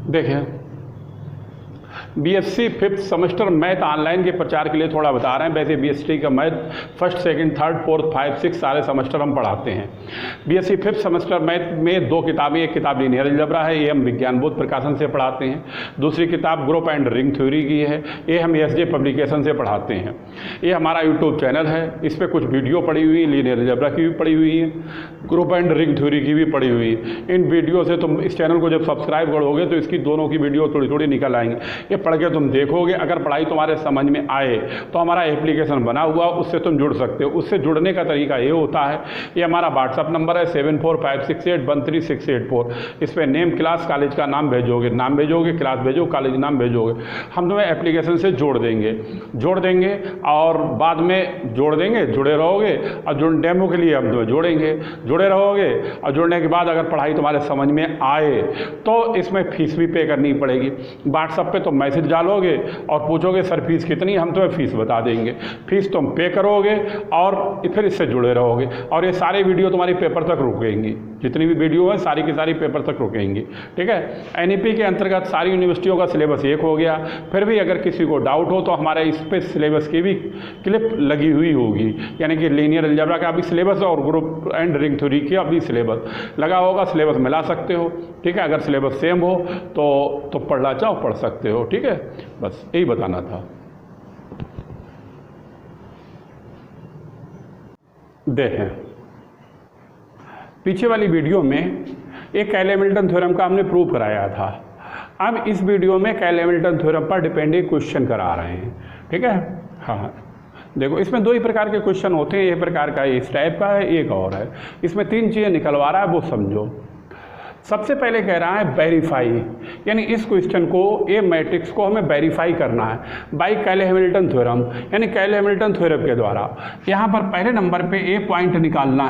देखें, BSc fifth semester math online के प्रचार के लिए थोड़ा बता रहे हैं। वैसे बीएससी का math first, second, third, fourth, 5, 6 सारे सेमेस्टर हम पढ़ाते हैं। बीएससी फिफ्थ सेमेस्टर मैथ में 2 किताबें, एक किताब लीनियर अलजेब्रा है, ये हम विज्ञान बोध प्रकाशन से पढ़ाते हैं। दूसरी किताब ग्रुप एंड रिंग थ्योरी की है, ये हम एसजे पब्लिकेशन से पढ़ाते हैं। ये हमारा यूट्यूब चैनल है, इस पर कुछ वीडियो पड़ी हुई है, लीनियर अलजेब्रा की भी पड़ी हुई है, ग्रुप एंड रिंग थ्योरी की भी पड़ी हुई है। इन वीडियो से तुम इस चैनल को जब सब्सक्राइब करोगे तो इसकी दोनों की वीडियो थोड़ी थोड़ी निकल आएंगी। ये पढ़ के तुम देखोगे, अगर पढ़ाई तुम्हारे समझ में आए तो हमारा एप्लीकेशन बना हुआ, उससे तुम जुड़ सकते हो। उससे जुड़ने का तरीका ये होता है, ये हमारा व्हाट्सअप नंबर है 7456813684। इस पर नेम, क्लास, कॉलेज का नाम भेजोगे, क्लास भेजो, कॉलेज नाम भेजोगे, हम तुम्हें एप्लीकेशन से जोड़ देंगे और बाद में जोड़ देंगे, जुड़े रहोगे। और डेमो के लिए हम तुम्हें जुड़े रहोगे और जुड़ने के बाद अगर पढ़ाई तुम्हारे समझ में आए तो इसमें फीस भी पे करनी पड़ेगी। व्हाट्सएप पे तुम मैसेज डालोगे और पूछोगे सर फीस कितनी, हम तुम्हें फीस बता देंगे। फीस तुम पे करोगे और फिर इससे जुड़े रहोगे और ये सारे वीडियो तुम्हारी पेपर तक रुकेंगी। जितनी भी वीडियो है सारी की सारी पेपर तक रुकेंगी। ठीक है, एनईपी के अंतर्गत सारी यूनिवर्सिटियों का सिलेबस एक हो गया। फिर भी अगर किसी को डाउट हो तो हमारे इस पे सिलेबस की भी क्लिप लगी हुई होगी, यानी कि लीनियर अलजेब्रा का भी सिलेबस और ग्रुप एंड रिंग थ्योरी का भी सिलेबस लगा होगा। सिलेबस मिला सकते हो। ठीक है, अगर सिलेबस सेम हो तो पढ़ना चाहो पढ़ सकते हो। ठीक है, बस यही बताना था। देखें, पीछे वाली वीडियो में एक कैले-हैमिल्टन थ्योरम का हमने प्रूव कराया था। अब इस वीडियो में कैले-हैमिल्टन थ्योरम पर डिपेंडेंट क्वेश्चन करा रहे हैं। ठीक है, हाँ देखो, इसमें 2 ही प्रकार के क्वेश्चन होते हैं। एक प्रकार का इस टाइप का है, एक और है। इसमें 3 चीज़ें निकलवा रहा है, वो समझो। सबसे पहले कह रहा है वेरीफाई, यानी इस क्वेश्चन को, ए मैट्रिक्स को हमें वेरीफाई करना है बाई कैले-हैमिल्टन थ्योरम, यानी कैले-हैमिल्टन थ्योरम के द्वारा। यहाँ पर पहले नंबर पे ए पॉइंट निकालना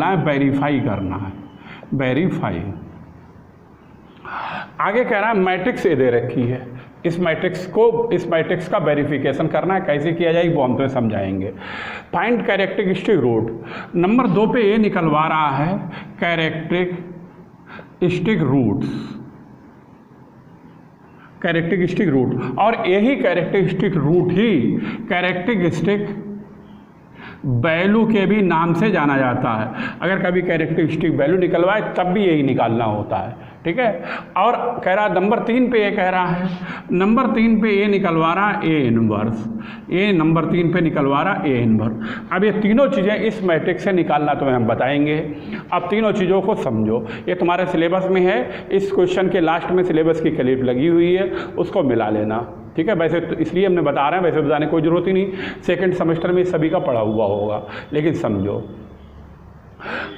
है, वेरीफाई करना है, वेरीफाई। आगे कह रहा है मैट्रिक्स ए दे रखी है, इस मैट्रिक्स का वेरिफिकेशन करना है। कैसे किया जाए वो हम तुम्हें समझाएंगे। फाइंड कैरेक्टरिस्टिक रूट, नंबर 2 पे ये निकलवा रहा है कैरेक्टरिस्टिक रूट, और यही कैरेक्टरिस्टिक रूट ही कैरेक्टरिस्टिक वैल्यू के भी नाम से जाना जाता है। अगर कभी कैरेक्टरिस्टिक वैल्यू निकलवाए तब भी यही निकालना होता है। ठीक है, और कह रहा नंबर 3 पे ये कह रहा है, नंबर 3 पे ये निकलवा रहा ए इनवर्स, ये नंबर 3 पे निकलवा रहा ए इनवर्स। अब ये तीनों चीज़ें इस मैट्रिक्स से निकालना तुम्हें हम बताएंगे। अब तीनों चीज़ों को समझो, ये तुम्हारे सिलेबस में है। इस क्वेश्चन के लास्ट में सिलेबस की क्लिप लगी हुई है, उसको मिला लेना। ठीक है, वैसे तो इसलिए हमने बता रहे हैं, वैसे बताने की कोई ज़रूरत ही नहीं। सेकंड सेमेस्टर में सभी का पढ़ा हुआ होगा, लेकिन समझो।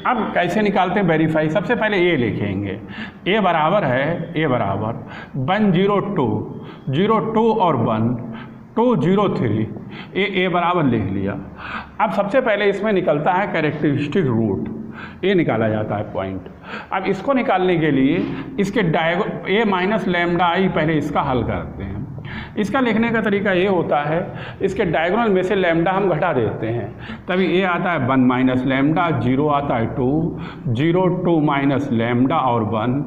अब कैसे निकालते हैं वेरीफाई। सबसे पहले ये लिखेंगे, ए बराबर 102 और 1 203, ए बराबर लिख लिया। अब सबसे पहले इसमें निकलता है कैरेक्टरिस्टिक रूट, ये निकाला जाता है पॉइंट। अब इसको निकालने के लिए इसके ए माइनस लैम्डा आई पहले इसका हल करते हैं। इसका लिखने का तरीका ये होता है, इसके डायगोनल में से लैम्डा हम घटा देते हैं, तभी ए आता है 1 माइनस लैम्डा, 0 आता है 2, 0 2 माइनस लैम्डा और 1,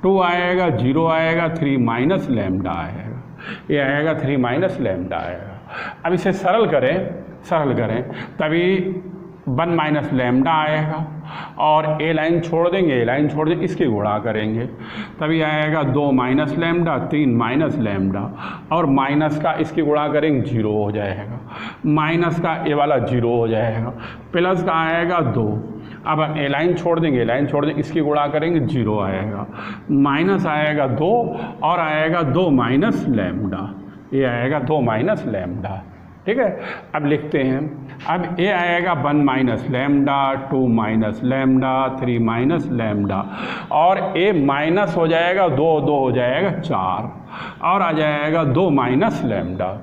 2 आएगा, 0 आएगा, 3 माइनस लैम्डा आएगा, ये आएगा 3 माइनस लैम्डा आएगा। अब इसे सरल करें तभी 1 माइनस लैम्डा आएगा और ए लाइन छोड़ देंगे, इसकी गुणा करेंगे तभी आएगा 2 माइनस लैम्डा, 3 माइनस लैम्डा और माइनस का इसकी गुणा करेंगे 0 हो जाएगा, माइनस का ए वाला 0 हो जाएगा, प्लस का आएगा 2। अब ए लाइन छोड़ देंगे, इसकी गुणा करेंगे 0 आएगा, माइनस आएगा 2 और आएगा 2 माइनस लैम्डा, ये आएगा 2 माइनस लैम्डा। ठीक है, अब लिखते हैं। अब ए आएगा 1 minus lambda, 2 minus lambda, 3 minus lambda और ए माइनस हो जाएगा 2 हो जाएगा 4 और आ जाएगा 2 माइनस लैम्डा,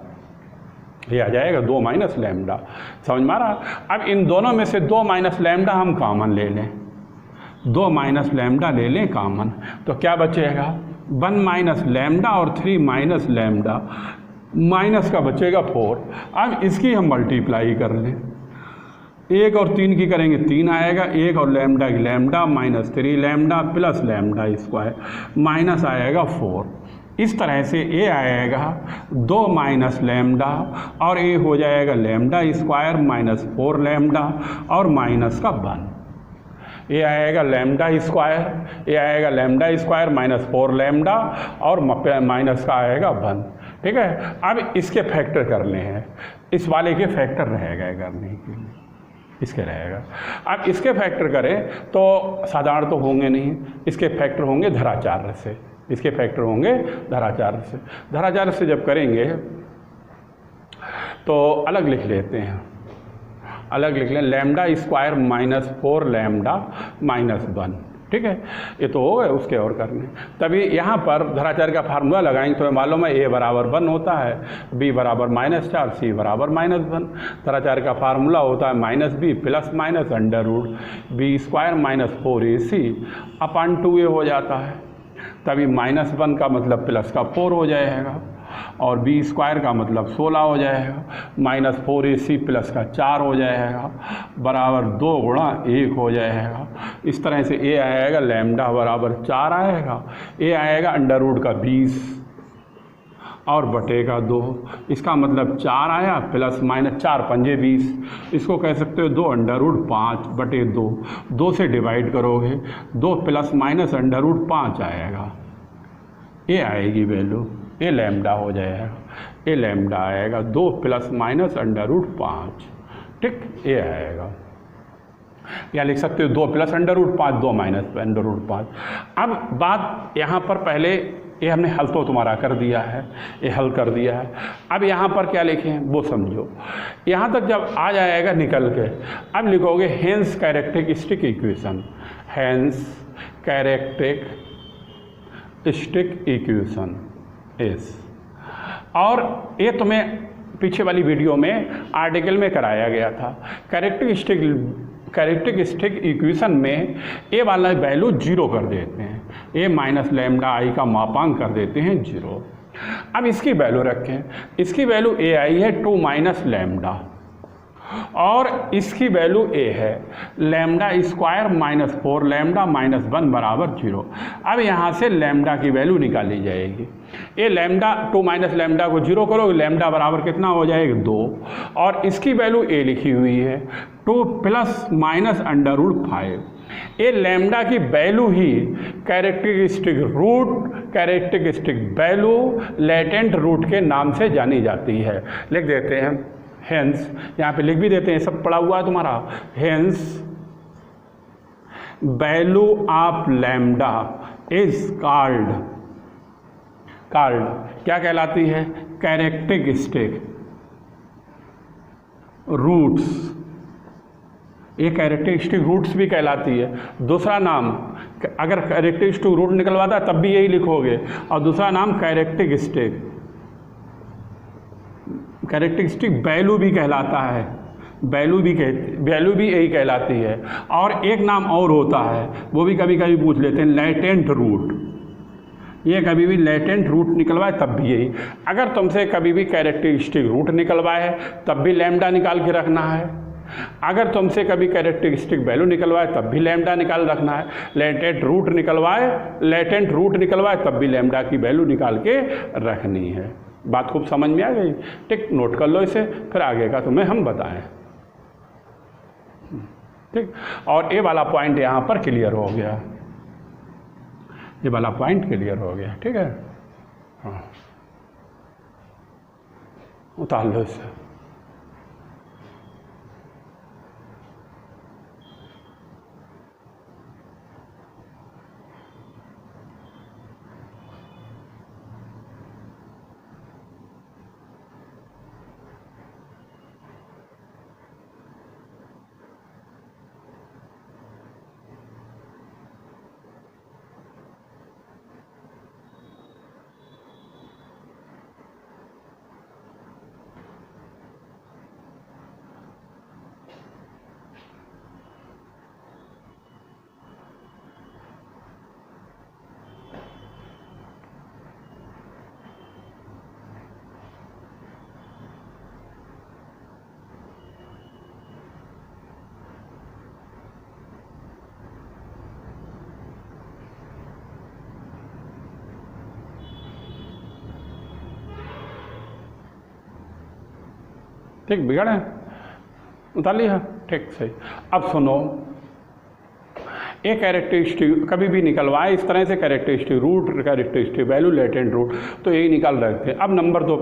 ये आ जाएगा 2 माइनस लैम्डा। समझ में आ रहा? अब इन दोनों में से 2 माइनस लैम्डा हम कॉमन ले लें, 2 माइनस लैम्डा ले लें कॉमन, तो क्या बचेगा 1 माइनस लैम्डा और 3 माइनस लैम्डा, माइनस का बचेगा 4। अब इसकी हम मल्टीप्लाई कर लें, 1 और 3 की करेंगे 3 आएगा, 1 और लैम्डा की lambda minus 3 lambda plus lambda square minus आएगा 4। इस तरह से ए आएगा 2 माइनस लैम्डा और ए हो जाएगा लैम्डा स्क्वायर माइनस 4 लैम्डा और माइनस का 1। ये आएगा लैम्डा स्क्वायर, ये आएगा लैम्डा स्क्वायर माइनस 4 लैम्डा और माइनस का आएगा 1। ठीक है, अब इसके फैक्टर करने हैं, इस वाले के फैक्टर रहेगा करने के लिए, इसके रहेगा। अब इसके फैक्टर करें तो साधारण तो होंगे नहीं, इसके फैक्टर होंगे धराचार्य से, इसके फैक्टर होंगे धराचार्य से। धराचार्य से जब करेंगे तो अलग लिख लेते हैं, अलग लिख लें, lambda square minus 4 lambda minus 1। ठीक है, ये तो हो गए, उसके और करने। तभी यहाँ पर धराचार्य का फार्मूला लगाएंगे तो मालूम है a बराबर 1 होता है, b बराबर -4, c बराबर -1। धराचार्य का फार्मूला होता है -b plus minus under root b square minus 4ac upon 2a हो जाता है। तभी -1 का मतलब प्लस का 4 हो जाएगा और b स्क्वायर का मतलब 16 हो जाएगा, माइनस 4ac प्लस का 4 हो जाएगा बराबर 2 गुणा 1 हो जाएगा। इस तरह से a आएगा लैम्डा बराबर 4 आएगा, a आएगा अंडर रूट का 20 और बटे का 2, इसका मतलब 4 आया प्लस माइनस 4 पंजे 20, इसको कह सकते हो 2 अंडर रूट 5 बटे 2, 2 से डिवाइड करोगे 2 प्लस माइनस अंडर रूट 5 आएगा, ये आएगी वैल्यू, ये लैम्डा हो जाएगा, ये लैम्डा आएगा 2 प्लस माइनस अंडर रूट 5। ठीक, ये आएगा, या लिख सकते हो 2 plus under root 5, 2 minus under root 5। अब बात यहाँ पर पहले ये हमने हल तो तुम्हारा कर दिया है, ये हल कर दिया है। अब यहाँ पर क्या लिखें वो समझो, यहाँ तक जब आ जाएगा निकल के, अब लिखोगे hence characteristic equation, hence characteristic equation इस, और ये तुम्हें पीछे वाली वीडियो में आर्टिकल में कराया गया था। कैरेक्टरिस्टिक इक्वेशन में ए वाला वैल्यू 0 कर देते हैं, ए माइनस लैम्डा आई का मापांक कर देते हैं 0। अब इसकी वैल्यू रखें, इसकी वैल्यू ए आई है 2 माइनस लैम्डा और इसकी वैल्यू ए है lambda square minus 4 lambda minus 1 बराबर 0। अब यहाँ से लैम्डा की वैल्यू निकाली जाएगी, ये लैम्डा 2 माइनस लैम्डा को 0 करोगे, लैम्डा बराबर कितना हो जाएगा 2, और इसकी वैल्यू ए लिखी हुई है 2 प्लस माइनस अंडर रूट 5। ये लैम्डा की वैल्यू ही कैरेक्टरिस्टिक वैल्यू लेटेंट रूट के नाम से जानी जाती है। लिख देते हैं हेंस, यहाँ पे लिख भी देते हैं, सब पढ़ा हुआ है तुम्हारा, hence value of lambda is called क्या कहलाती है, कैरेक्टरिस्टिक रूट्स, ये कैरेक्टरिस्टिक रूट्स भी कहलाती है। दूसरा नाम, अगर कैरेक्टरिस्टिक रूट निकलवाता है तब भी यही लिखोगे, और दूसरा नाम कैरेक्टरिस्टिक वैल्यू भी कहलाता है, वैल्यू भी यही कहलाती है। और एक नाम और होता है, वो भी कभी कभी पूछ लेते हैं, लेटेंट रूट। ये कभी भी लेटेंट रूट निकलवाए तब भी यही, अगर तुमसे कभी भी कैरेक्टरिस्टिक रूट निकलवाए तब भी लैम्डा निकाल के रखना है, अगर तुमसे कभी कैरेक्टरिस्टिक वैल्यू निकलवाए तब भी लैम्डा निकाल रखना है, लेटेंट रूट निकलवाए तब भी लैम्डा की वैल्यू निकाल के रखनी है। बात खूब समझ में आ गई? ठीक, नोट कर लो इसे, फिर आगे का तुम्हें हम बताएं। ठीक, और ये वाला पॉइंट यहाँ पर क्लियर हो गया, ये वाला पॉइंट क्लियर हो गया। ठीक है, हाँ, उतार लो इसे। ठीक, बिगड़ है, उतार लिया, ठीक सही। अब सुनो, एक कैरेक्टरिस्टिक कभी भी निकलवाए इस तरह से, characteristic root, characteristic value, latent root, तो यही निकाल रहे थे। अब नंबर 2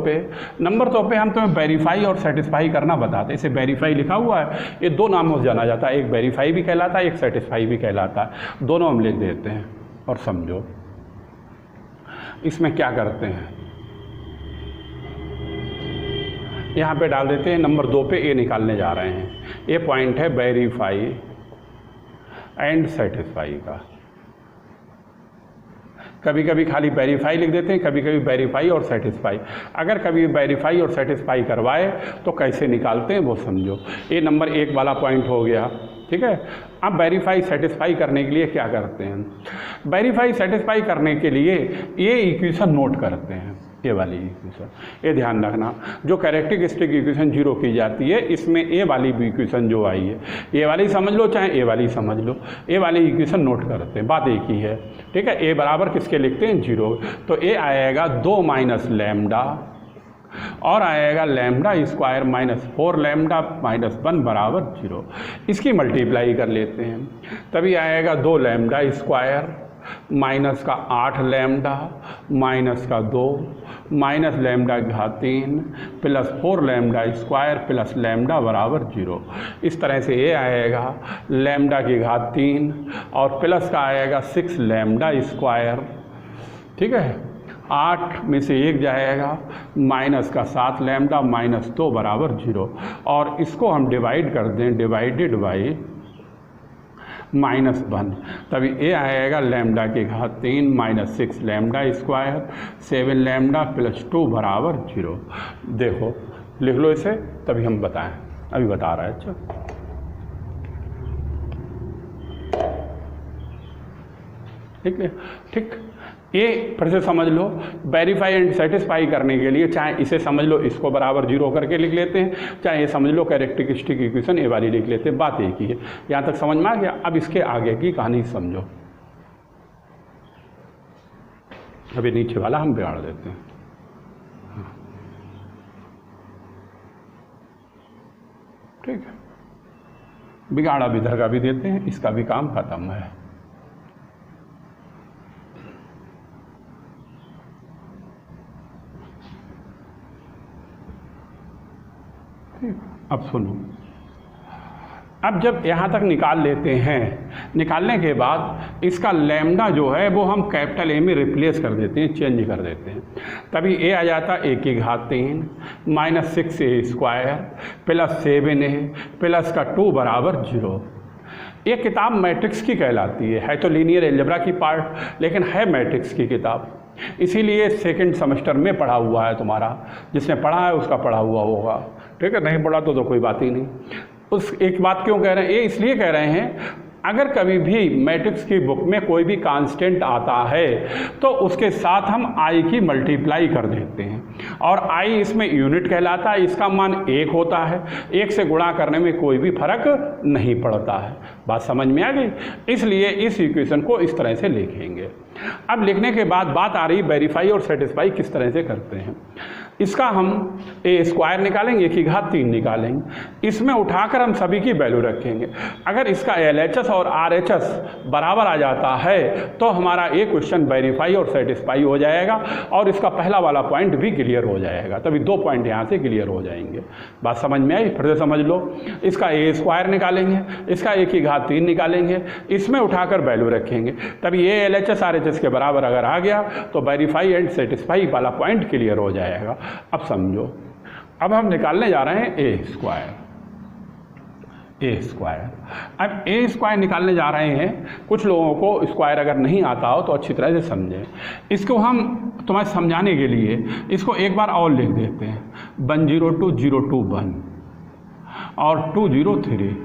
पे हम तुम्हें वेरीफाई और सेटिस्फाई करना बताते हैं। इसे वेरीफाई लिखा हुआ है, ये 2 नामों से जाना जाता है, एक वेरीफाई भी कहलाता है, एक सेटिस्फाई भी कहलाता है, दोनों हम लिख देते हैं। और समझो इसमें क्या करते हैं, यहाँ पे डाल देते हैं नंबर 2 पे ए निकालने जा रहे हैं। ये पॉइंट है वेरीफाई एंड सेटिस्फाई का। कभी कभी खाली वेरीफाई लिख देते हैं, कभी कभी वेरीफाई और सेटिस्फाई। अगर कभी वेरीफाई और सेटिस्फाई करवाए तो कैसे निकालते हैं वो समझो। ये नंबर 1 वाला पॉइंट हो गया, ठीक है। अब वेरीफाई सेटिस्फाई करने के लिए क्या करते हैं, वेरीफाई सेटिस्फाई करने के लिए ये इक्वेशन नोट करते हैं, ए वाली इक्वेशन। ये ध्यान रखना, जो कैरेक्टरिस्टिक इक्वेशन 0 की जाती है, इसमें ए वाली भी इक्वेशन जो आई है, ए वाली समझ लो चाहे ए वाली समझ लो, ए वाली इक्वेशन नोट करते हैं, बात एक ही है, ठीक है। ए बराबर किसके लिखते हैं, 0। तो ए आएगा 2 माइनस लैम्डा और आएगा lambda square minus 4 lambda minus 1 बराबर 0। इसकी मल्टीप्लाई कर लेते हैं, तभी आएगा 2 लैम्डा स्क्वायर माइनस का 8 लैम्डा माइनस का 2 माइनस लैम्डा की घात 3 plus 4 lambda square plus lambda बराबर 0। इस तरह से ये आएगा लैम्डा की घात 3 और प्लस का आएगा 6 लैम्डा स्क्वायर, ठीक है। 8 में से 1 जाएगा, माइनस का 7 लैम्डा माइनस 2 बराबर 0। और इसको हम डिवाइड कर दें, डिवाइडेड बाई -1, तभी ए आएगा लैम्डा की घात 3 minus 6 lambda square 7 lambda plus 2 बराबर 0। देखो लिख लो इसे, तभी हम बताएं, अभी बता रहा है। अच्छा, ठीक है, ठीक। ये फिर से समझ लो, वेरीफाई एंड सेटिस्फाई करने के लिए चाहे इसे समझ लो, इसको बराबर 0 करके लिख लेते हैं, चाहे ये समझ लो कैरेक्टरिस्टिक इक्वेशन ए वाली लिख लेते हैं, बात एक ही है। यहाँ तक समझ में आ गया। अब इसके आगे की कहानी समझो। अभी नीचे वाला हम बिगाड़ देते हैं, ठीक है। बिगाड़ा इधर का भी देते हैं, इसका भी काम खत्म है। अब सुनो, अब जब यहाँ तक निकाल लेते हैं, निकालने के बाद इसका लैम्डा जो है वो हम कैपिटल ए में रिप्लेस कर देते हैं, चेंज कर देते हैं, तभी ए आ जाता ए की घात 3 minus 6a square plus 7a plus का 2 बराबर 0। ये किताब मैट्रिक्स की कहलाती है तो लीनियर अलजेब्रा की पार्ट, लेकिन है मैट्रिक्स की किताब, इसीलिए सेकंड सेमेस्टर में पढ़ा हुआ है। तुम्हारा जिसने पढ़ा है उसका पढ़ा हुआ होगा, ठीक है। नहीं पढ़ा तो कोई बात ही नहीं। उस एक बात क्यों कह रहे हैं, ये इसलिए कह रहे हैं, अगर कभी भी मैट्रिक्स की बुक में कोई भी कांस्टेंट आता है तो उसके साथ हम आई की मल्टीप्लाई कर देते हैं, और आई इसमें यूनिट कहलाता है, इसका मान 1 होता है, 1 से गुणा करने में कोई भी फर्क नहीं पड़ता है। बात समझ में आ गई। इसलिए इस इक्वेशन को इस तरह से लिखेंगे। अब लिखने के बाद बात आ रही वेरीफाई और सेटिस्फाई किस तरह से करते हैं। इसका हम ए स्क्वायर निकालेंगे, ए की घात 3 निकालेंगे, इसमें उठाकर हम सभी की वैल्यू रखेंगे। अगर इसका LHS और RHS बराबर आ जाता है तो हमारा ये क्वेश्चन वेरीफाई और सेटिस्फाई हो जाएगा और इसका पहला वाला पॉइंट भी क्लियर हो जाएगा। तभी 2 पॉइंट यहाँ से क्लियर हो जाएंगे। बात समझ में आई? फिर से समझ लो, इसका ए स्क्वायर निकालेंगे, इसका ए की घात 3 निकालेंगे, इसमें उठाकर वैल्यू रखेंगे, तभी ये LHS RHS के बराबर अगर आ गया तो वेरीफाई एंड सेटिस्फाई वाला पॉइंट क्लियर हो जाएगा। अब समझो, अब हम निकालने जा रहे हैं ए स्क्वायर। अब ए स्क्वायर निकालने जा रहे हैं। कुछ लोगों को स्क्वायर अगर नहीं आता हो तो अच्छी तरह से समझें। इसको हम तुम्हें समझाने के लिए इसको एक बार और लिख देते हैं, 102,021 और 203,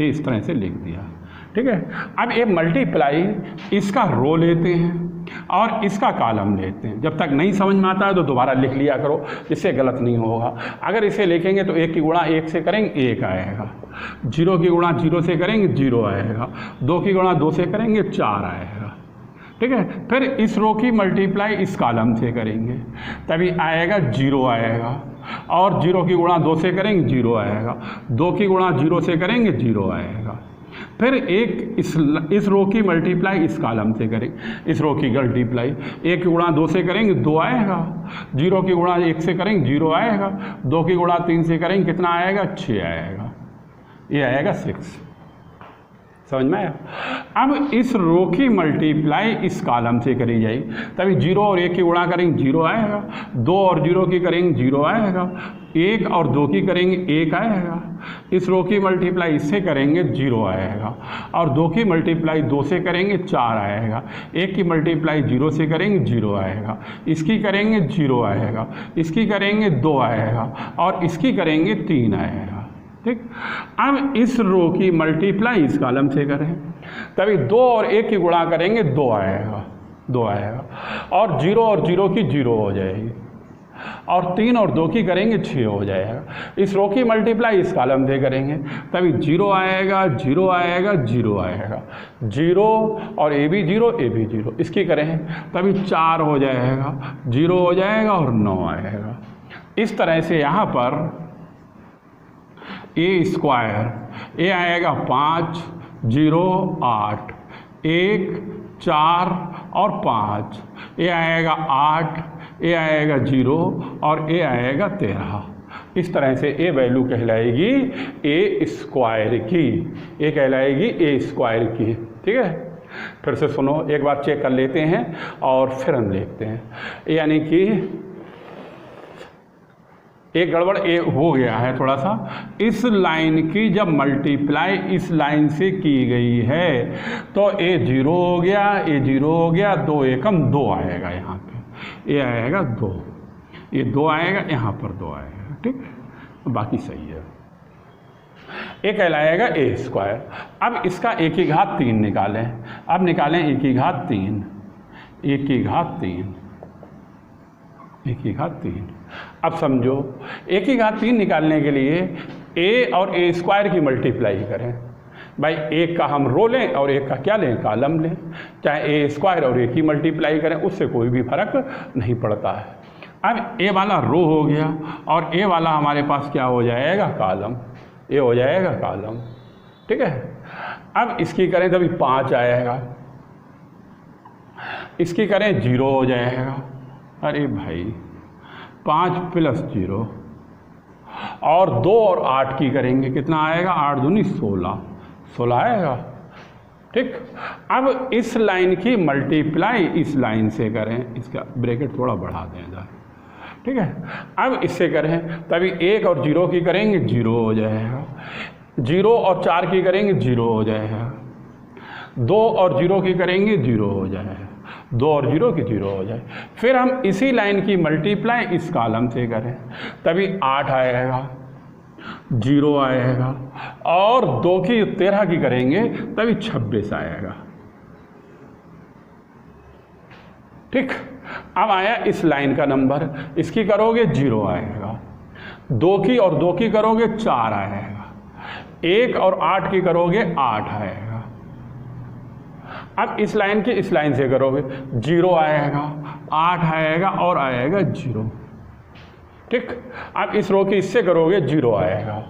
ये इस तरह से लिख दिया, ठीक है। अब ये मल्टीप्लाई इसका रो लेते हैं और इसका कॉलम लेते हैं। जब तक नहीं समझ में आता है तो दोबारा लिख लिया करो, जिससे गलत नहीं होगा। अगर इसे लिखेंगे तो 1 की गुणा 1 से करेंगे 1 आएगा, 0 की गुणा 0 से करेंगे 0 आएगा, 2 की गुणा 2 से करेंगे 4 आएगा, ठीक है। फिर इस रो की मल्टीप्लाई इस कॉलम से करेंगे, तभी आएगा 0 आएगा, और 0 की गुणा 2 से करेंगे 0 आएगा, 2 की गुणा 0 से करेंगे 0 आएगा। फिर एक इस रो की मल्टीप्लाई इस कॉलम से करेंगे, इस रो की मल्टीप्लाई 1 की गुणा 2 से करेंगे 2 आएगा, 0 की गुणा 1 से करेंगे 0 आएगा, 2 की गुणा 3 से करेंगे कितना आएगा 6 आएगा, ये आएगा 6। समझ में आया? अब इस रो की मल्टीप्लाई इस कॉलम से करी जाएगी, तभी 0 और 1 की गुणा करेंगे 0 आएगा, 2 और 0 की करेंगे 0 आएगा, 1 और 2 की करेंगे 1 आएगा, इस रो की मल्टीप्लाई इससे करेंगे 0 आएगा, और 2 की मल्टीप्लाई 2 से करेंगे 4 आएगा, 1 की मल्टीप्लाई 0 से करेंगे 0 आएगा, इसकी करेंगे 0 आएगा, इसकी करेंगे 2 आएगा, और इसकी करेंगे 3 आएगा। ठीक, अब इस रो की मल्टीप्लाई इस कॉलम से करें, तभी 2 और 1 की गुणा करेंगे 2 आएगा, 2 आएगा, और 0 और 0 की 0 हो जाएगी, और 3 और 2 की करेंगे 6 हो जाएगा। इस रो की मल्टीप्लाई इस कॉलम से करेंगे, तभी 0 आएगा, 0 आएगा, 0 आएगा, 0 और ए भी 0, इसकी करें तभी 4 हो जाएगा, 0 हो जाएगा और 9 आएगा। इस तरह से यहाँ पर ए स्क्वायर, ए आएगा 5, 0, 8, 1, 4 और 5, ए आएगा 8, ए आएगा 0 और ए आएगा 13। इस तरह से ए वैल्यू कहलाएगी ए स्क्वायर की, ए कहलाएगी ए स्क्वायर की। ठीक है, फिर से सुनो, एक बार चेक कर लेते हैं और फिर हम देखते हैं। यानी कि एक गड़बड़ ए हो गया है थोड़ा सा, इस लाइन की जब मल्टीप्लाई इस लाइन से की गई है तो ए 0 हो गया, ए 0 हो गया, 2 एकम 2 आएगा, यहाँ पे ए आएगा 2, ये 2 आएगा, यहाँ पर 2 आएगा। ठीक, बाकी सही है। ए कहलाएगा ए स्क्वायर। अब इसका ए की घात 3 निकालें। अब निकालें ए की घात 3, ए की घात 3, ए की घात 3। अब समझो ए की घात 3 निकालने के लिए ए और ए स्क्वायर की मल्टीप्लाई करें। भाई एक का हम रो लें और एक का क्या लें, कॉलम लें, चाहे ए स्क्वायर और ए की मल्टीप्लाई करें, उससे कोई भी फर्क नहीं पड़ता है। अब ए वाला रो हो गया और ए वाला हमारे पास क्या हो जाएगा, कॉलम, ए हो जाएगा कॉलम। ठीक है, अब इसकी करें तभी 5 आएगा, इसकी करें 0 हो जाएगा। अरे भाई 5 प्लस 0 और 2 और 8 की करेंगे कितना आएगा, 8 दूनी 16, 16 आएगा। ठीक, अब इस लाइन की मल्टीप्लाई इस लाइन से करें, इसका ब्रैकेट थोड़ा बढ़ा दें इधर। ठीक है, अब इससे करें तभी 1 और 0 की करेंगे 0 हो जाएगा, 0 और 4 की करेंगे 0 हो जाएगा, 2 और 0 की करेंगे 0 हो जाएगा, 2 और 0 की 0 हो जाए। फिर हम इसी लाइन की मल्टीप्लाई इस कॉलम से करें तभी 8 आएगा, 0 आएगा, और 2 की 13 की करेंगे तभी 26 आएगा। ठीक, अब आया इस लाइन का नंबर, इसकी करोगे 0 आएगा, 2 की और 2 की करोगे 4 आएगा, 1 और 8 की करोगे 8 आएगा। अब इस लाइन की इस लाइन से करोगे 0 आएगा, 8 आएगा और आएगा 0। ठीक, अब इस रो की इससे करोगे 0 आएगा,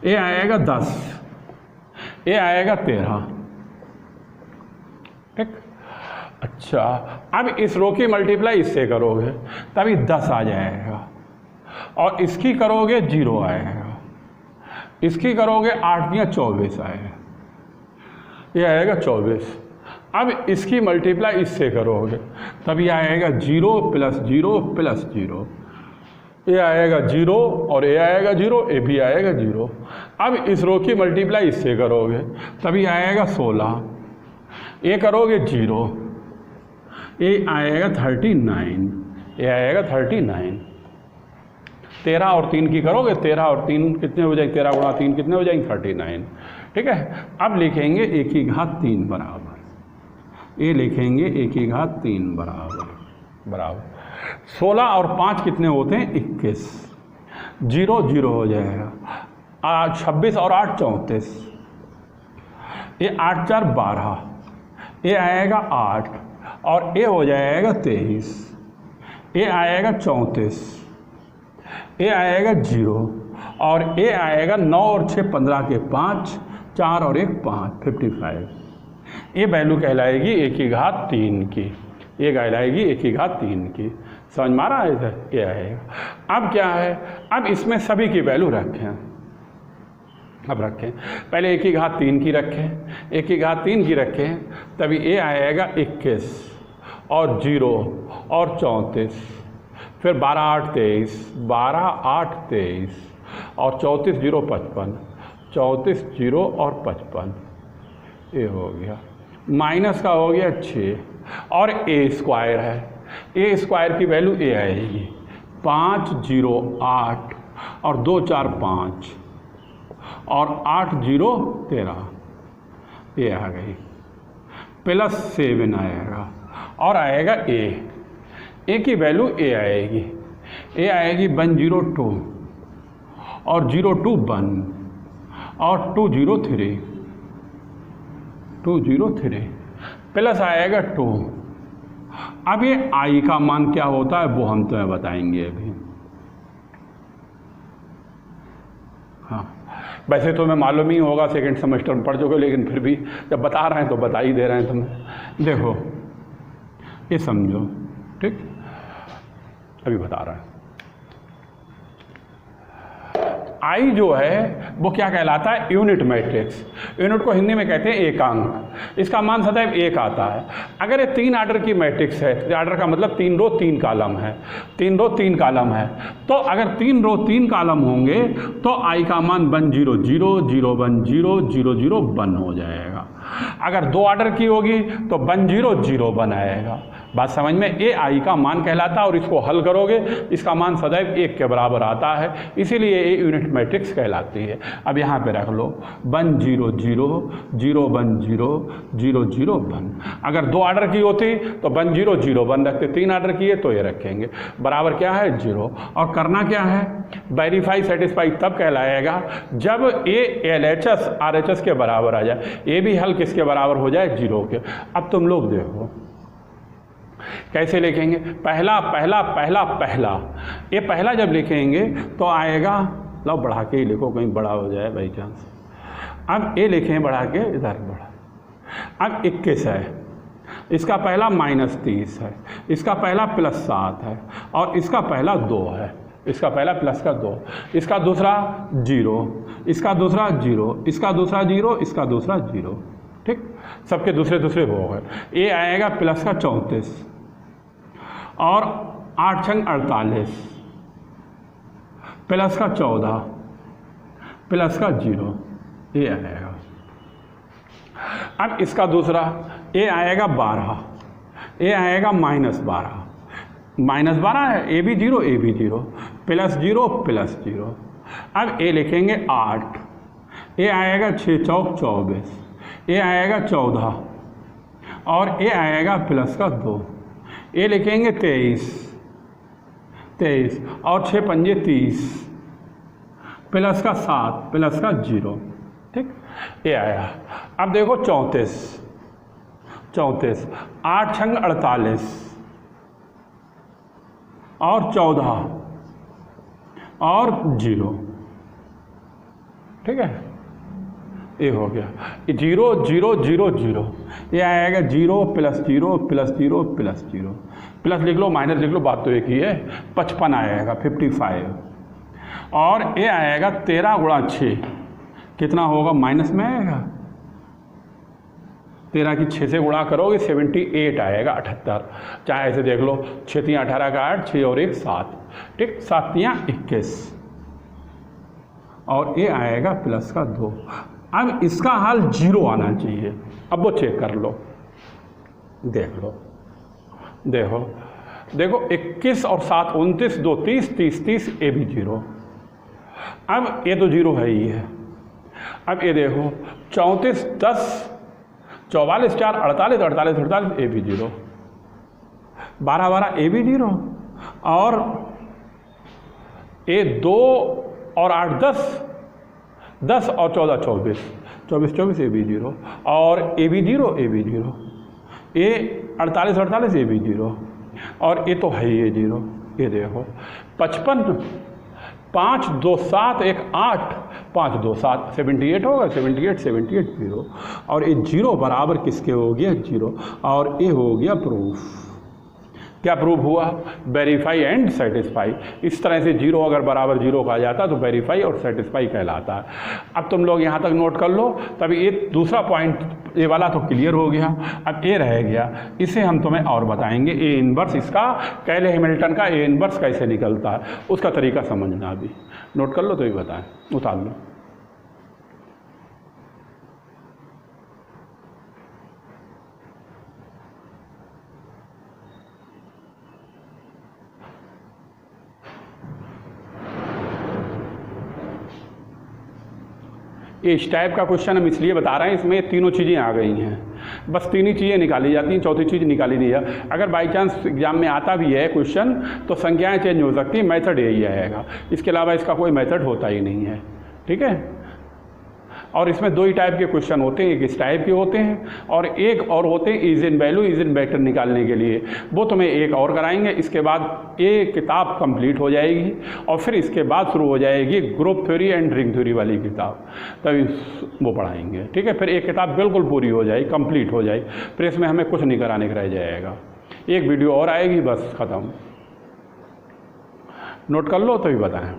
ए आएगा 10, ए आएगा 13। ठीक, अच्छा, अब इस रो की मल्टीप्लाई इससे करोगे तभी 10 आ जाएगा, और इसकी करोगे 0 आएगा, इसकी करोगे 8 या 24 आएगा, ये आएगा 24। अब इसकी मल्टीप्लाई इससे करोगे तभी आएगा 0 प्लस 0 प्लस 0, ये आएगा 0 और ये आएगा 0, ये भी आएगा 0। अब इस रो की मल्टीप्लाई इससे करोगे तभी आएगा 16, ये करोगे 0, ये आएगा 39, ये आएगा 39। 13 और 3 की करोगे, 13 और 3 कितने हो जाएंगे, 13 गुणा 3 कितने हो जाएंगे, 39। ठीक है, अब लिखेंगे ए की घात 3 बराबर, ये लिखेंगे ए की घात 3 बराबर 16 और 5 कितने होते हैं, 21, 0 0 हो जाएगा, 26 और 8 34, ये 8 4 12, ये आएगा 8 और ये हो जाएगा 23, ये आएगा 34, ए आएगा 0 और ए आएगा 9 और 6 15 के 5, 4 और 1 5, 55। ये वैल्यू कहलाएगी ए की घात 3 की, ये कहलाएगी ए की घात 3 की। समझ में आ रहा है सर? ये आएगा। अब क्या है, अब इसमें सभी की वैल्यू रखें। अब रखें, पहले ए की घात 3 की रखें, ए की घात 3 की रखें, तभी ए आएगा 21 और 0 और 34, फिर 12 8 23, 12 8 23 और 34 0 55, 34 0 और 55, ये हो गया। माइनस का हो गया 6 और ए स्क्वायर है, ए स्क्वायर की वैल्यू ए आएगी 5 0 8 और 2 4 5 और 8 0 13, ये आ गई, प्लस 7 आएगा और आएगा ए की वैल्यू ए आएगी 102 और 02 1 और 203 प्लस आएगा 2। अब ये आई का मान क्या होता है वो हम तुम्हें बताएंगे अभी। हाँ, वैसे तो मैं मालूम ही होगा, सेकंड सेमेस्टर में पढ़ चुके, लेकिन फिर भी जब बता रहे हैं तो बता ही दे रहे हैं तुम्हें। देखो ये समझो, ठीक, अभी बता रहा है। आई जो है वो क्या कहलाता है, यूनिट मैट्रिक्स। यूनिट को हिंदी में कहते हैं एकांक। इसका मान सदैव 1 आता है। अगर ये 3 आर्डर की मैट्रिक्स है, आर्डर का मतलब 3 रो 3 कॉलम है, 3 रो 3 कॉलम है, तो अगर 3 रो 3 कॉलम होंगे तो आई का मान 1 0 0 0 1 0 0 0 1 हो जाएगा। अगर 2 आर्डर की होगी तो 1 0 0 1 आएगा। बात समझ में? ए आई का मान कहलाता है और इसको हल करोगे इसका मान सदैव 1 के बराबर आता है, इसीलिए ये यूनिट मैट्रिक्स कहलाती है। अब यहाँ पे रख लो 1 0 0 0 1 0 0 0 1। अगर 2 आर्डर की होती तो 1 0 0 1 रखते, 3 आर्डर की है तो ये रखेंगे। बराबर क्या है, 0। और करना क्या है, वेरीफाई सेटिस्फाई तब कहलाएगा जब ए LHS RHS के बराबर आ जाए, ये भी हल किसके बराबर हो जाए, 0 के। अब तुम लोग देखो कैसे लिखेंगे, पहला पहला पहला पहला, ये पहला जब लिखेंगे तो आएगा, लो बढ़ा के ही लिखो कहीं बड़ा हो जाए बाई चांस। अब ये लिखें बढ़ा के, इधर बढ़ा। अब 21 है, इसका पहला -30 है, इसका पहला +7 है और इसका पहला 2 है, इसका पहला प्लस का 2, इसका दूसरा 0, इसका दूसरा 0, इसका दूसरा 0, इसका दूसरा 0, ठीक, सबके दूसरे दूसरे हो गए। ये आएगा प्लस का 34 और 8 छंग 48, प्लस का 14, प्लस का 0, ये आएगा। अब इसका दूसरा ये आएगा 12, ये आएगा -12, -12 है, ए भी 0 ए भी 0, +0 +0। अब ए लिखेंगे 8, ये आएगा 6 चौक 24, ये आएगा 14 और ये आएगा प्लस का 2, ये लिखेंगे 23 और 6 पंजे 30, प्लस का 7 प्लस का 0, ठीक, ये आया। अब देखो 34, 8 छंग 48 और 14 और 0, ठीक है, ये हो गया 0 0 0 0, ये आएगा 0 +0 +0 +0, प्लस लिख लो माइनस लिख लो, बात तो एक ही है, 55 आएगा 55 और ये आएगा 13 × 6, कितना होगा, माइनस में आएगा, 13 की 6 से गुणा करोगे 78 आएगा 78, चाहे ऐसे देख लो, 6 3 18 का 8, 6 और 1 7, ठीक, 7 3 21 और ये आएगा प्लस का 2। अब इसका हाल 0 आना चाहिए, अब वो चेक कर लो, देख लो, देखो देखो 21 और 7 29, 2 30 30 30, ये भी 0। अब ये तो 0 है ही है। अब ये देखो 34 10 44 4 48 48 48, ये भी 0, 12 12, ये भी 0 और ये 2 और 8 10 10 और 14 24 24 24, ये भी 0 और ये भी 0 ये भी 0, ये 48 48, ये भी 0 और ये तो है ये 0। ये देखो 55 5 2 7 1 8, 5 2 7 78 होगा, 78 78 0, और ये 0 बराबर किसके हो गया 0, और ये हो गया प्रूफ। क्या प्रूफ हुआ? Verify and satisfy. इस तरह से 0 अगर बराबर 0 का आ जाता तो वेरीफाई और सेटिस्फाई कहलाता है। अब तुम लोग यहाँ तक नोट कर लो, तभी ये दूसरा पॉइंट ये वाला तो क्लियर हो गया। अब ये रह गया, इसे हम तुम्हें और बताएंगे। ए इनवर्स, इसका कैले हैमिल्टन का ए इनवर्स कैसे निकलता है उसका तरीका समझना। भी नोट कर लो तो ही बताएं, उतार लो। इस टाइप का क्वेश्चन हम इसलिए बता रहे हैं, इसमें तीनों चीज़ें आ गई हैं, बस तीन ही चीज़ें निकाली जाती हैं, चौथी चीज़ निकाली नहीं है। अगर बाई चांस एग्जाम में आता भी है क्वेश्चन तो संख्याएं चेंज हो सकती हैं, मेथड यही आएगा, इसके अलावा इसका कोई मेथड होता ही नहीं है। ठीक है, और इसमें दो ही टाइप के क्वेश्चन होते हैं, एक इस टाइप के होते हैं और एक और होते हैं is in value is in vector निकालने के लिए। वो तुम्हें एक और कराएंगे, इसके बाद ये किताब कंप्लीट हो जाएगी और फिर इसके बाद शुरू हो जाएगी group theory and ring theory वाली किताब, तभी वो पढ़ाएंगे। ठीक है, फिर एक किताब बिल्कुल पूरी हो जाएगी, कंप्लीट हो जाएगी, फिर इसमें हमें कुछ नहीं कराने का रह जाएगा। एक वीडियो और आएगी, बस ख़त्म। नोट कर लो तो ही बताएं।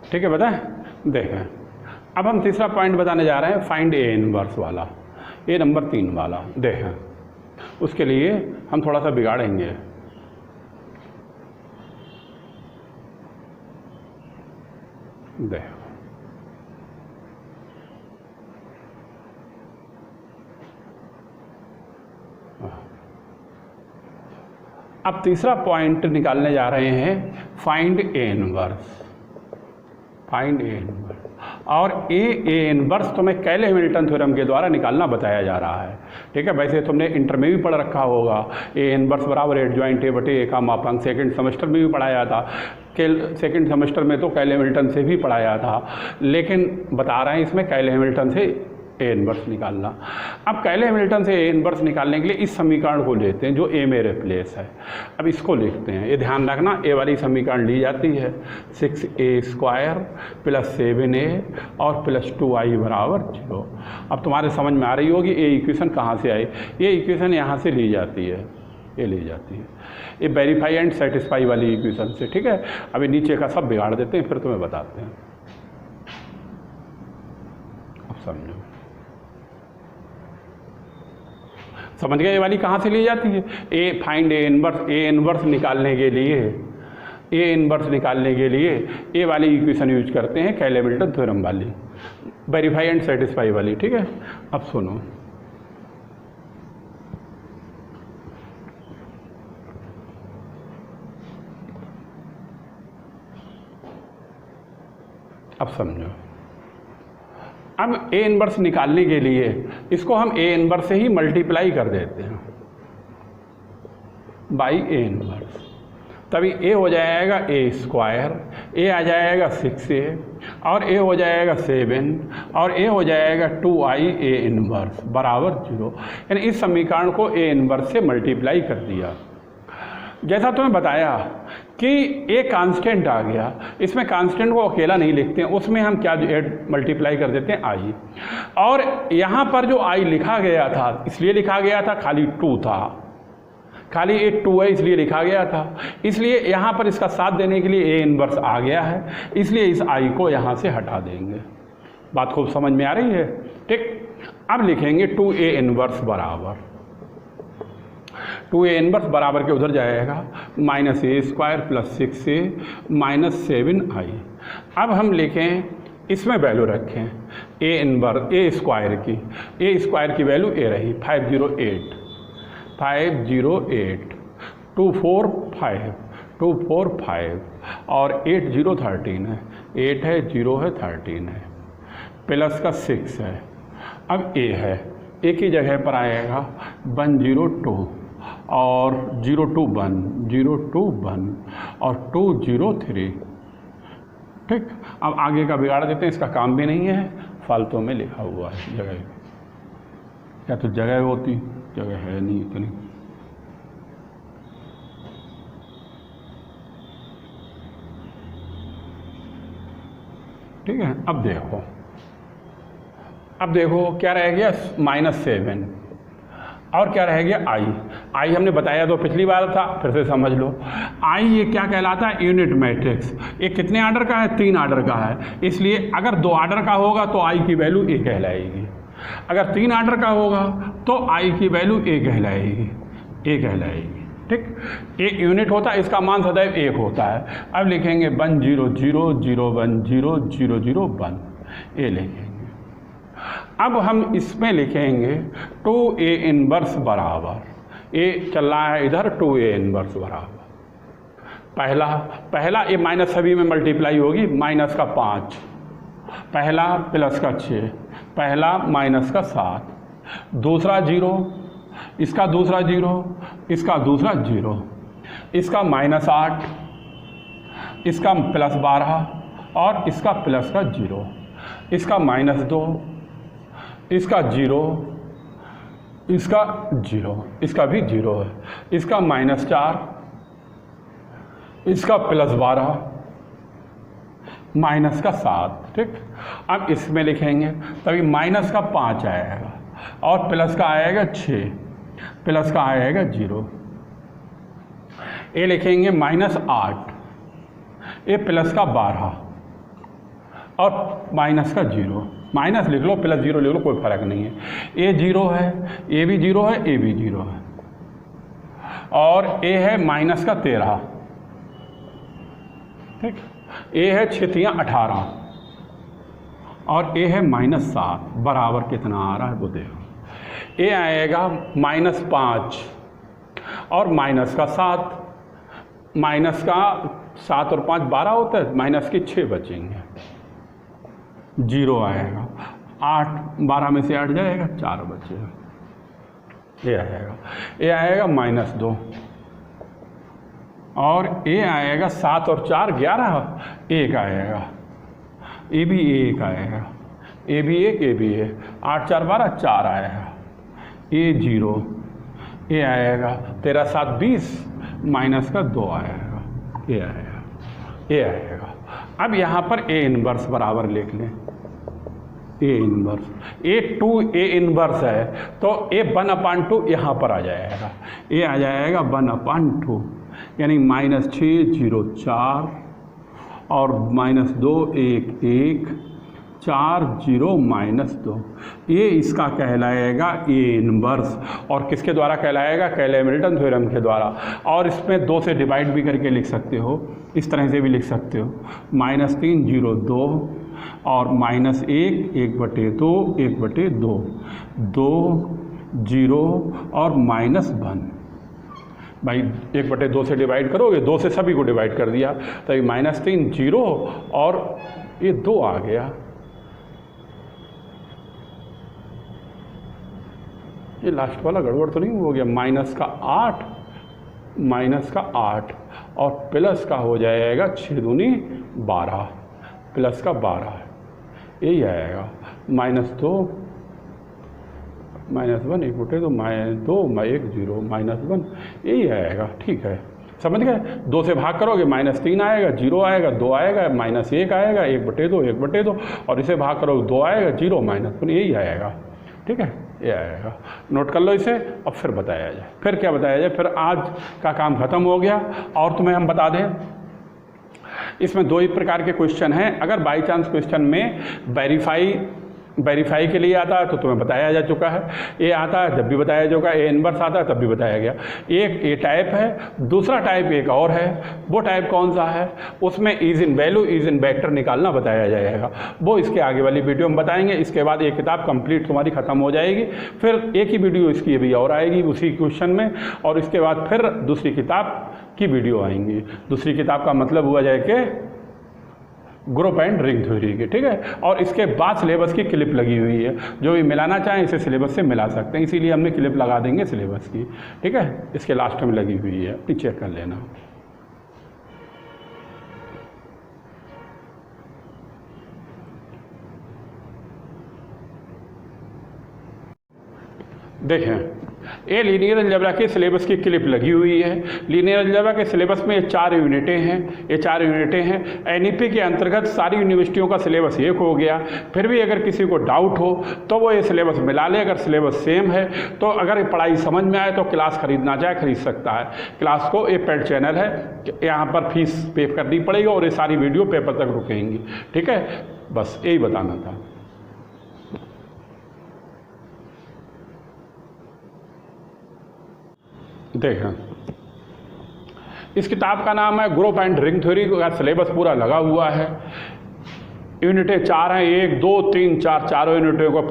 ठीक है, बताएं। देखें, अब हम तीसरा पॉइंट बताने जा रहे हैं, फाइंड ए इनवर्स वाला, ए नंबर 3 वाला। देखें, उसके लिए हम थोड़ा सा बिगाड़ेंगे। देखो, अब तीसरा पॉइंट निकालने जा रहे हैं, find A inverse. Find A inverse, और ए इनवर्स तुम्हें कैले हैमिल्टन थ्योरम के द्वारा निकालना बताया जा रहा है। ठीक है, वैसे तुमने इंटर में भी पढ़ रखा होगा, ए इनवर्स बराबर एडजॉइंट ए बटे ए का मापांक, सेकंड सेमेस्टर में भी पढ़ाया था। सेकंड सेमेस्टर में तो कैले हैमिल्टन से भी पढ़ाया था, लेकिन बता रहे हैं इसमें कैले हैमिल्टन से ए इनवर्स निकालना। अब कैले हैमिल्टन से ए इनवर्स निकालने के लिए इस समीकरण को लेते हैं जो ए में रिप्लेस है। अब इसको लिखते हैं, ये ध्यान रखना, ए वाली समीकरण ली जाती है 6a² + 7a और +2i बराबर 0। अब तुम्हारे समझ में आ रही होगी ये इक्वेशन कहाँ से आई। ये इक्वेशन यहाँ से ली जाती है, ये ली जाती है, ये वेरीफाई एंड सेटिस्फाई वाली इक्वेशन से। ठीक है, अभी नीचे का सब बिगाड़ देते हैं, फिर तुम्हें बताते हैं। अब समझो, समझ गए ये वाली कहाँ से ली जाती है। A find A inverse, A inverse निकालने के लिए, ए इनवर्स निकालने के लिए ए वाली इक्वेशन यूज करते हैं, कैले हैमिल्टन थ्योरम वाली, वेरीफाई एंड सेटिस्फाई वाली। ठीक है, अब सुनो, अब समझो। अब ए इनवर्स निकालने के लिए इसको हम ए इनवर्स से ही मल्टीप्लाई कर देते हैं बाई ए इनवर्स, तभी ए हो जाएगा a², ए आ जाएगा 6a और ए हो जाएगा 7 और ए हो जाएगा 2i ए इनवर्स बराबर 0। यानी इस समीकरण को ए इनवर्स से मल्टीप्लाई कर दिया। जैसा तुम्हें बताया कि ए कांस्टेंट आ गया, इसमें कांस्टेंट को अकेला नहीं लिखते हैं, उसमें हम क्या मल्टीप्लाई कर देते हैं आई। और यहाँ पर जो आई लिखा गया था, इसलिए लिखा गया था खाली 2 था, खाली एक 2 है इसलिए लिखा गया था, इसलिए यहाँ पर इसका साथ देने के लिए ए इनवर्स आ गया है, इसलिए इस आई को यहाँ से हटा देंगे। बात खूब समझ में आ रही है, ठीक। अब लिखेंगे 2a इनवर्स बराबर, 2a इनवर्स बराबर के उधर जाएगा -a² + 6a - 7i। अब हम लिखें, इसमें वैल्यू रखें a इनवर्स a स्क्वायर की, a स्क्वायर की वैल्यू a रही 508, 2 4 5, 2 4 5 और 8 0 13 है, 8 है 0 है 13 है, प्लस का 6 है। अब a है, a की जगह पर आएगा 102 और 02 1, 02 1 और 203, ठीक। अब आगे का बिगाड़ देते हैं, इसका काम भी नहीं है, फालतू में लिखा हुआ है जगह, या तो जगह होती, जगह है नहीं इतनी। ठीक है, अब देखो क्या रह गया -7 और क्या रह गया आई हमने बताया तो पिछली बार था, फिर से समझ लो। आई ये क्या कहलाता है, यूनिट मैट्रिक्स। ये कितने आर्डर का है, 3 आर्डर का है, इसलिए अगर 2 आर्डर का होगा तो आई की वैल्यू ए कहलाएगी, अगर 3 आर्डर का होगा तो आई की वैल्यू ए कहलाएगी, ठीक। एक यूनिट होता है, इसका मान सदैव 1 होता है। अब लिखेंगे 1 0 0 0 1 0 0 0 1, ये लिखेंगे। अब हम इसमें लिखेंगे 2a इनवर्स बराबर, ए चल रहा है इधर, 2a इनवर्स बराबर पहला ए माइनस सभी में मल्टीप्लाई होगी, माइनस का 5, पहला प्लस का 6, पहला माइनस का 7, दूसरा 0, इसका दूसरा 0, इसका दूसरा 0, इसका -8, इसका +12 और इसका प्लस का 0, इसका -2, इसका 0, इसका 0, इसका भी 0 है, इसका -4, इसका +12, माइनस का 7, ठीक। अब इसमें लिखेंगे तभी माइनस का 5 आएगा और प्लस का आएगा 6, प्लस का आएगा 0, ये लिखेंगे -8, ये प्लस का 12 और माइनस का 0, माइनस लिख लो प्लस 0 लिख लो, कोई फर्क नहीं है। ए 0 है, ए भी 0 है, ए भी 0 है, और ए है माइनस का 13, ठीक। ए है 6 × 18 और ए है -7, बराबर कितना आ रहा है वो देखो। ए आएगा -5 और माइनस का 7, माइनस का 7 और 5 12 होता है, माइनस के 6 बचेंगे, 0 आएगा, 8 12 में से 8 जाएगा, 4 बचेगा, ये आएगा -2 और ए आएगा 7 और 4 11, 1 आएगा, ए भी 1 आएगा, ए भी 1, ए भी 1, 8 4 12 4 आएगा, ए 0, ए आएगा 13 7 20, माइनस का 2 आएगा, ये आएगा। अब यहाँ पर ए इनवर्स बराबर लिख लें, ए इनवर्स, ए 2a इनवर्स है तो ए 1/2 यहाँ पर आ जाएगा, ए आ जाएगा 1/2, यानी -6 0 4 और -2 1 1 4 0 -2, ये इसका कहलाएगा ए इनवर्स। और किसके द्वारा कहलाएगा, कैले-हैमिल्टन थ्योरम के द्वारा। और इसमें 2 से डिवाइड भी करके लिख सकते हो, इस तरह से भी लिख सकते हो, -3 0 2 और -1 1/2 1/2, 2 0 और -1। भाई 1/2 से डिवाइड करोगे, 2 से सभी को डिवाइड कर दिया, तभी -3 0 और ये 2 आ गया, ये लास्ट वाला गड़बड़ तो नहीं हो गया, -8 और प्लस का हो जाएगा 6 दूनी 12, प्लस का 12 यही आएगा, -2 -1 1/2 -2 1 0 -1, यही आएगा, ठीक है, समझ गए। 2 से भाग करोगे -3 आएगा, 0 आएगा, 2 आएगा, -1 आएगा, 1/2 1/2 और इसे भाग करोगे 2 आएगा, 0 -1, यही आएगा, ठीक है, ये आएगा। नोट कर लो इसे, अब फिर बताया जाए, फिर क्या बताया जाए, फिर आज का काम ख़त्म हो गया। और तुम्हें हम बता दें इसमें दो ही प्रकार के क्वेश्चन हैं। अगर बाई चांस क्वेश्चन में वेरीफाई के लिए आता है तो तुम्हें बताया जा चुका है, ए आता है जब भी बताया जा चुका है, ए इनवर्स आता है तब भी बताया गया। एक ए टाइप है, दूसरा टाइप एक और है। वो टाइप कौन सा है, उसमें is in value is in vector निकालना बताया जाएगा, वो इसके आगे वाली वीडियो में बताएंगे। इसके बाद एक किताब कंप्लीट तुम्हारी ख़त्म हो जाएगी, फिर एक ही वीडियो इसकी भी और आएगी उसी क्वेश्चन में, और इसके बाद फिर दूसरी किताब की वीडियो आएंगी। दूसरी किताब का मतलब हुआ जाए कि ग्रुप एंड रिंग थ्योरी की, ठीक है। और इसके बाद सिलेबस की क्लिप लगी हुई है, जो भी मिलाना चाहें इसे सिलेबस से मिला सकते हैं, इसीलिए हमने क्लिप लगा देंगे सिलेबस की, ठीक है। इसके लास्ट में लगी हुई है, अपनी चेक कर लेना। देखें, ये लीनियर अलजेब्रा के सिलेबस की क्लिप लगी हुई है। लीनियर अलजेब्रा के सिलेबस में ये 4 यूनिटें हैं। एनईपी के अंतर्गत सारी यूनिवर्सिटियों का सिलेबस एक हो गया। फिर भी अगर किसी को डाउट हो तो वो ये सिलेबस मिला ले। अगर सिलेबस सेम है तो अगर पढ़ाई समझ में आए तो क्लास खरीदना चाहे खरीद सकता है। क्लास को ये पेड चैनल है, यहाँ पर फीस पे करनी पड़ेगी और ये सारी वीडियो पेपर तक रुकेंगी, ठीक है। बस यही बताना था। देखें, इस किताब का नाम है ग्रुप एंड रिंग थ्योरी का सिलेबस पूरा लगा हुआ है। यूनिटें 4 हैं, 1 2 3 4, चारों यूनिटों का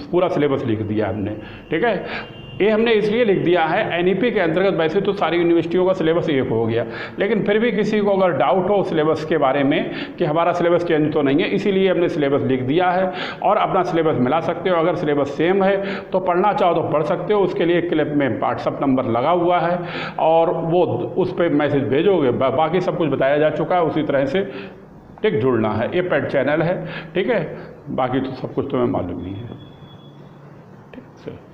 पूरा सिलेबस लिख दिया हमने, ठीक है। ये हमने इसलिए लिख दिया है, एनईपी के अंतर्गत वैसे तो सारी यूनिवर्सिटियों का सिलेबस एक हो गया, लेकिन फिर भी किसी को अगर डाउट हो सिलेबस के बारे में कि हमारा सिलेबस चेंज तो नहीं है, इसीलिए हमने सिलेबस लिख दिया है। और अपना सिलेबस मिला सकते हो। अगर सिलेबस सेम है तो पढ़ना चाहो तो पढ़ सकते हो। उसके लिए क्लिप में व्हाट्सअप नंबर लगा हुआ है और वो उस पर मैसेज भेजोगे, बाकी सब कुछ बताया जा चुका है। उसी तरह से ठीक जुड़ना है। ये पेड चैनल है, ठीक है। बाकी तो सब कुछ तुम्हें मालूम नहीं है, ठीक है।